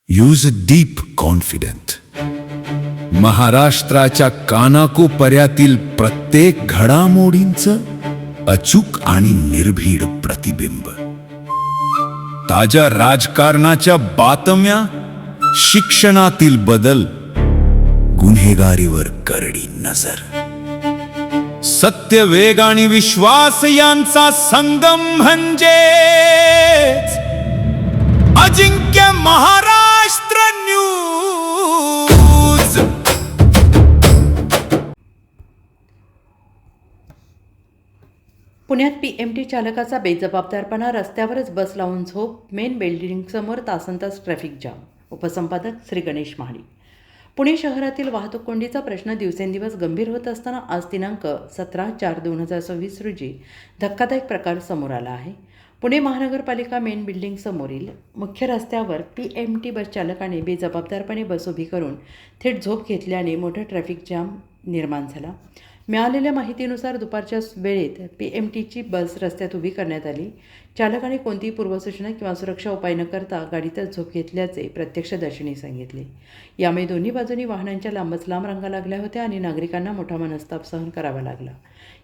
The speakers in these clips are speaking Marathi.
Use deep confident. महाराष्ट्राच्या कानाकोपऱ्यातील प्रत्येक घडामोडींचं अचूक आणि निर्भीड प्रतिबिंब. ताज्या राजकारणाच्या बातम्या, शिक्षणातील बदल, गुन्हेगारीवर करडी नजर. सत्य, वेग आणि विश्वास यांचा संगम म्हणजे अजिंक्य महाराष्ट्र न्यूज. पुण्यात PMT चालकाचा बेजबाबदारपणा, रस्त्यावरच बस लावून झोप, मेन बिल्डिंगसमोर तासनतास ट्रॅफिक जाम. उपसंपादक श्री गणेश महाडिक. पुणे शहरातील वाहतूक कोंडीचा प्रश्न दिवसेंदिवस गंभीर होत असताना आज दिनांक 17/4/2026 रोजी धक्कादायक प्रकार समोर आला आहे. पुणे महानगरपालिका मेन बिल्डिंग समोरील मुख्य रस्त्यावर PMT बस चालकाने बेजबाबदारपणे बस उभी करून थेट झोप घेतल्याने मोठा ट्रॅफिक जाम निर्माण झाला. मिळालेल्या माहितीनुसार दुपारच्या वेळेत PMTची बस रस्त्यात उभी करण्यात आली. चालकाने कोणतीही पूर्वसूचना किंवा सुरक्षा उपाय न करता गाडीतच झोप घेतल्याचे प्रत्यक्षदर्शींनी सांगितले. यामुळे दोन्ही बाजूनी वाहनांच्या लांबच लांब रांगा लागल्या होत्या आणि नागरिकांना मोठा मनस्ताप सहन करावा लागला.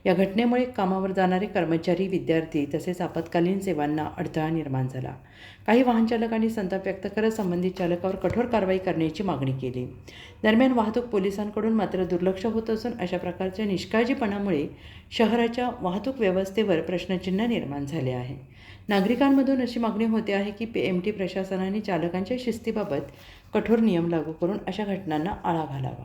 या घटनेमुळे कामावर जाणारे कर्मचारी, विद्यार्थी तसेच आपत्कालीन सेवांना अडथळा निर्माण झाला. काही वाहन चालकांनी संताप व्यक्त करत संबंधित चालकावर कठोर कारवाई करण्याची मागणी केली. दरम्यान वाहतूक पोलिसांकडून मात्र दुर्लक्ष होत असून अशा प्रकारच्या निष्काळजीपणामुळे शहराच्या वाहतूक व्यवस्थेवर प्रश्नचिन्ह निर्माण झाले आहे. नागरिकांमधून अशी मागणी होते आहे की PMT प्रशासनाने चालकांच्या शिस्तीबाबत कठोर नियम लागू करून अशा घटनांना आळा घालावा.